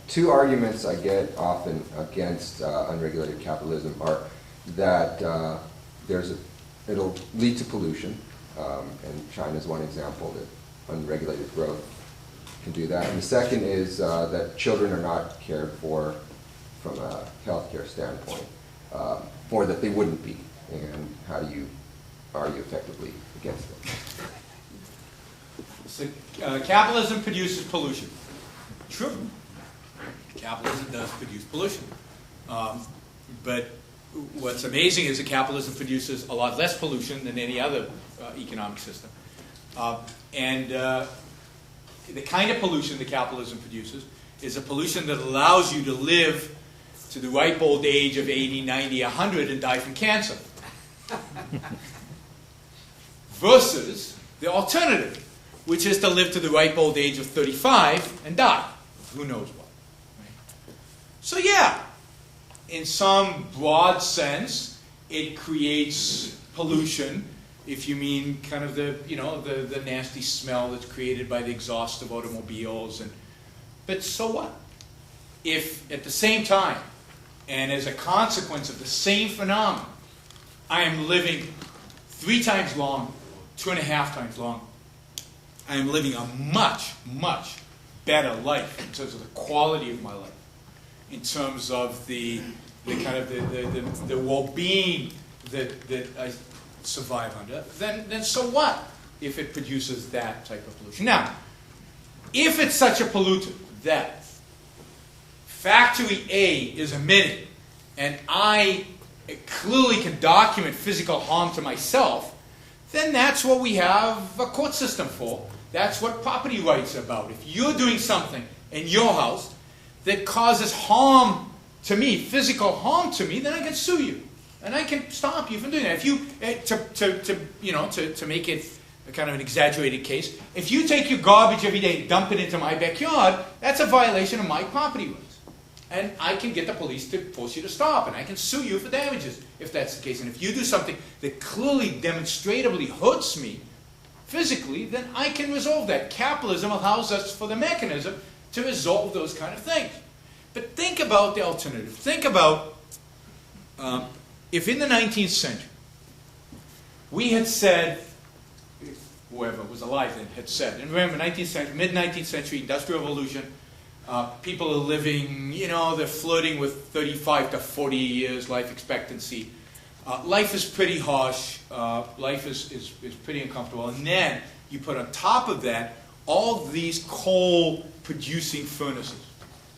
Two arguments I get often against unregulated capitalism are that it'll lead to pollution, and China is one example that unregulated growth can do that. And the second is that children are not cared for from a healthcare standpoint, or that they wouldn't be. And how do you argue effectively against it? So, capitalism produces pollution. True. Capitalism does produce pollution. But what's amazing is that capitalism produces a lot less pollution than any other economic system. And the kind of pollution that capitalism produces is a pollution that allows you to live to the ripe old age of 80, 90, 100 and die from cancer. Versus the alternative, which is to live to the ripe old age of 35 and die. Who knows what. Right? So yeah, in some broad sense, it creates pollution, if you mean kind of the nasty smell that's created by the exhaust of automobiles. But so what? If at the same time, and as a consequence of the same phenomenon, I am living 3 times long, 2.5 times long, I am living a much, much better life in terms of the quality of my life, in terms of the kind of the well-being that I survive under, then so what if it produces that type of pollution? Now, if it's such a pollutant that factory A is emitting, and I clearly can document physical harm to myself, then that's what we have a court system for. That's what property rights are about. If you're doing something in your house that causes harm to me, physical harm to me, then I can sue you, and I can stop you from doing that. If you, to make it a kind of an exaggerated case, if you take your garbage every day and dump it into my backyard, that's a violation of my property rights. And I can get the police to force you to stop, and I can sue you for damages if that's the case. And if you do something that clearly, demonstratively hurts me physically, then I can resolve that. Capitalism allows us for the mechanism to resolve those kind of things. But think about the alternative. Think about if in the 19th century we had said, whoever was alive then had said, and remember, 19th century, mid-19th century, Industrial Revolution, people are living, they're flirting with 35 to 40 years life expectancy. Life is pretty harsh. Life is pretty uncomfortable. And then you put on top of that all these coal-producing furnaces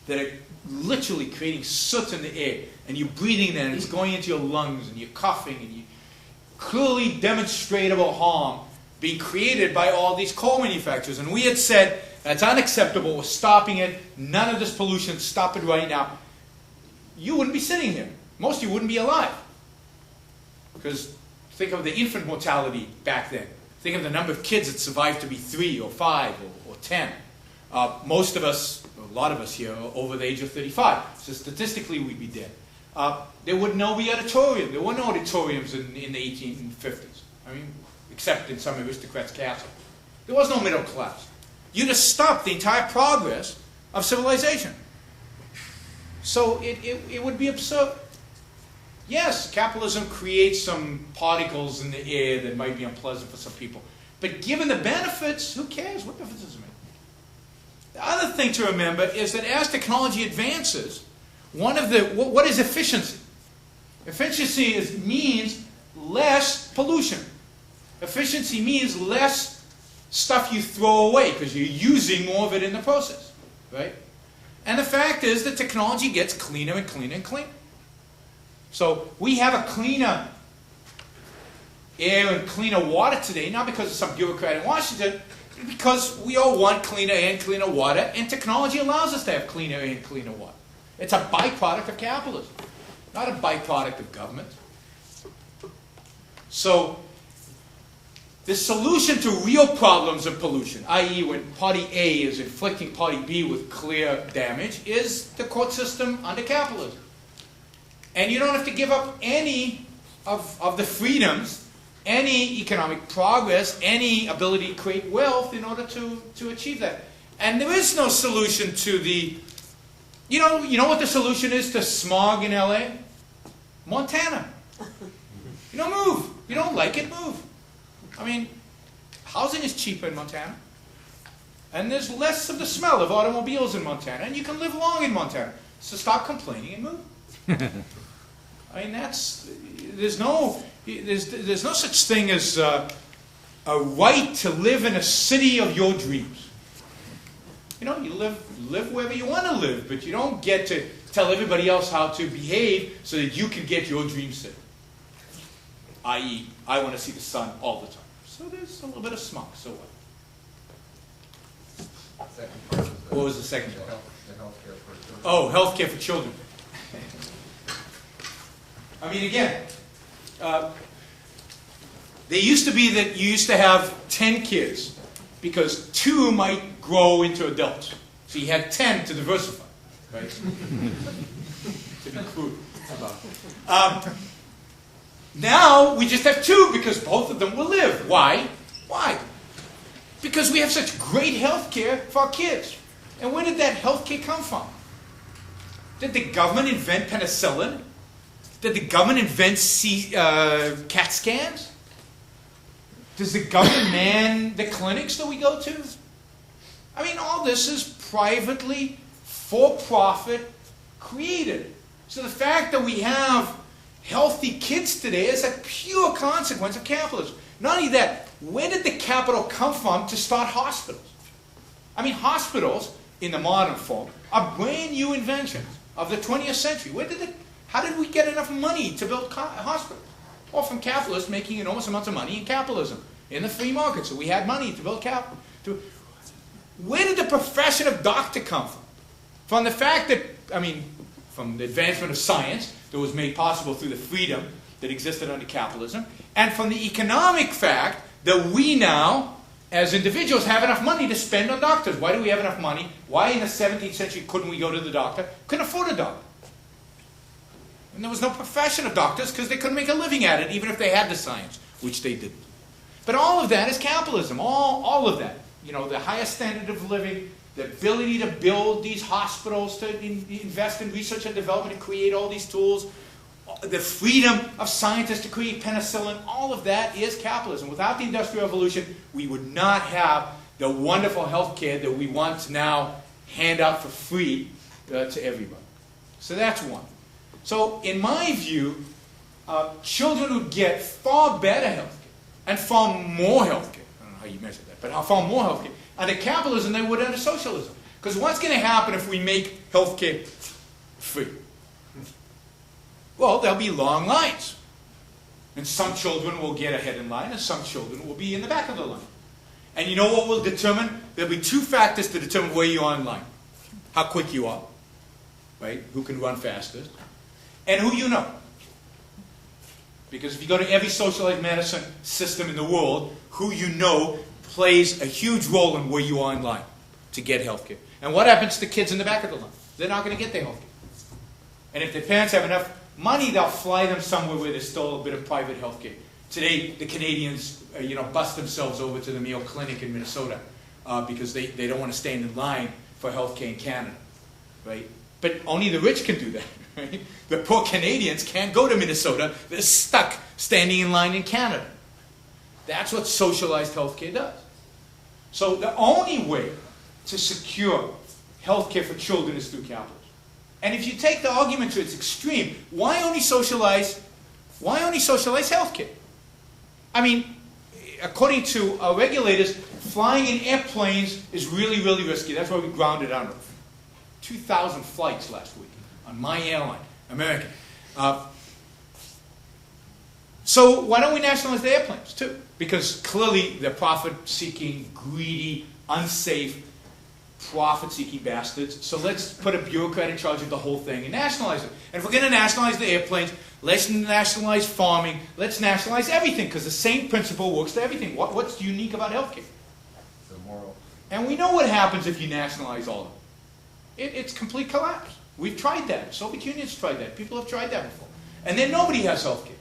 that are literally creating soot in the air. And you're breathing that, and it's going into your lungs, and you're coughing, and you clearly demonstrable harm being created by all these coal manufacturers. And we had said, that's unacceptable, we're stopping it, none of this pollution, stop it right now. You wouldn't be sitting here. Most of you wouldn't be alive. Because think of the infant mortality back then. Think of the number of kids that survived to be 3 or 5 or 10. Most of us, a lot of us here, are over the age of 35. So statistically, we'd be dead. There would no be auditorium. There were no auditoriums in the 1850s. I mean, except in some aristocrat's castle. There was no middle class. You'd have stopped the entire progress of civilization. So it would be absurd. Yes, capitalism creates some particles in the air that might be unpleasant for some people. But given the benefits, who cares? What difference does it make? The other thing to remember is that as technology advances, what is efficiency? Efficiency means less pollution. Efficiency means less stuff you throw away because you're using more of it in the process, right? And the fact is that technology gets cleaner and cleaner and cleaner. So we have a cleaner air and cleaner water today, not because of some bureaucrat in Washington, because we all want cleaner air and cleaner water, and technology allows us to have cleaner air and cleaner water. It's a byproduct of capitalism, not a byproduct of government. So the solution to real problems of pollution, i.e. when party A is inflicting party B with clear damage, is the court system under capitalism. And you don't have to give up any of the freedoms, any economic progress, any ability to create wealth in order to achieve that. And there is no solution to the You know what the solution is to smog in LA? Montana. Move. You don't like it, move. I mean, housing is cheaper in Montana. And there's less of the smell of automobiles in Montana. And you can live long in Montana. So stop complaining and move. I mean, there's no such thing as a right to live in a city of your dreams. You live wherever you want to live, but you don't get to tell everybody else how to behave so that you can get your dream city. I.e., I want to see the sun all the time. So there's a little bit of smog, so what? What was the second part? The healthcare for children. Oh, healthcare for children. I mean, again, they used to be that you used to have 10 kids because 2 might grow into adults. So you had 10 to diversify, right? To be crude about it. Now we just have 2 because both of them will live. Why? Why? Because we have such great health care for our kids. And where did that health care come from? Did the government invent penicillin? Did the government invent CAT scans? Does the government man the clinics that we go to? I mean, all this is privately, for-profit created. So the fact that we have healthy kids today is a pure consequence of capitalism. Not only that, where did the capital come from to start hospitals? I mean, hospitals, in the modern form, are brand new inventions of the 20th century. How did we get enough money to build hospitals? Well, from capitalists making enormous amounts of money in capitalism, in the free market. So we had money to build capital. Where did the profession of doctor come from? From the fact that, from the advancement of science that was made possible through the freedom that existed under capitalism, and from the economic fact that we now, as individuals, have enough money to spend on doctors. Why do we have enough money? Why in the 17th century couldn't we go to the doctor? Couldn't afford a doctor. And there was no profession of doctors because they couldn't make a living at it, even if they had the science, which they didn't. But all of that is capitalism, all of that. The highest standard of living, the ability to build these hospitals, to invest in research and development and create all these tools, the freedom of scientists to create penicillin, all of that is capitalism. Without the Industrial Revolution, we would not have the wonderful health care that we want to now hand out for free to everybody. So that's one. So in my view, children would get far better health care and far more health care. I don't know how you measure that, but far more health care under capitalism than they would under socialism. Because what's going to happen if we make health care free? Well, there'll be long lines. And some children will get ahead in line, and some children will be in the back of the line. And you know what will determine? There'll be 2 factors to determine where you are in line. How quick you are, right? Who can run fastest. And who you know. Because if you go to every socialized medicine system in the world, who you know plays a huge role in where you are in line to get health care. And what happens to kids in the back of the line? They're not going to get their health care. And if their parents have enough money, they'll fly them somewhere where there's still a bit of private health care. Today, the Canadians, bust themselves over to the Mayo Clinic in Minnesota because they don't want to stand in line for health care in Canada, right? But only the rich can do that, right? The poor Canadians can't go to Minnesota. They're stuck standing in line in Canada. That's what socialized health care does. So the only way to secure health care for children is through capitalism. And if you take the argument to its extreme, why only socialize health care? According to our regulators, flying in airplanes is really, really risky. That's why we grounded on 2,000 flights last week on my airline, American. So why don't we nationalize the airplanes too? Because clearly they're profit-seeking, greedy, unsafe, profit-seeking bastards. So let's put a bureaucrat in charge of the whole thing and nationalize it. And if we're going to nationalize the airplanes, let's nationalize farming. Let's nationalize everything because the same principle works to everything. What's unique about healthcare? It's immoral. And we know what happens if you nationalize all of it. It's complete collapse. We've tried that. Soviet Union's tried that. People have tried that before. And then nobody has healthcare.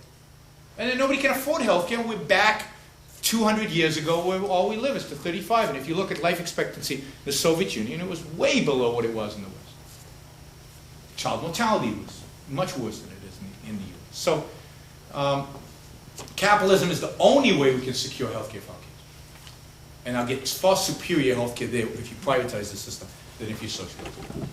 And then nobody can afford healthcare. We're back 200 years ago where all we live is to 35. And if you look at life expectancy, the Soviet Union, it was way below what it was in the West. child mortality was much worse than it is in the U.S. So capitalism is the only way we can secure healthcare for our kids. And I'll get far superior healthcare there if you privatize the system than if you socialize it.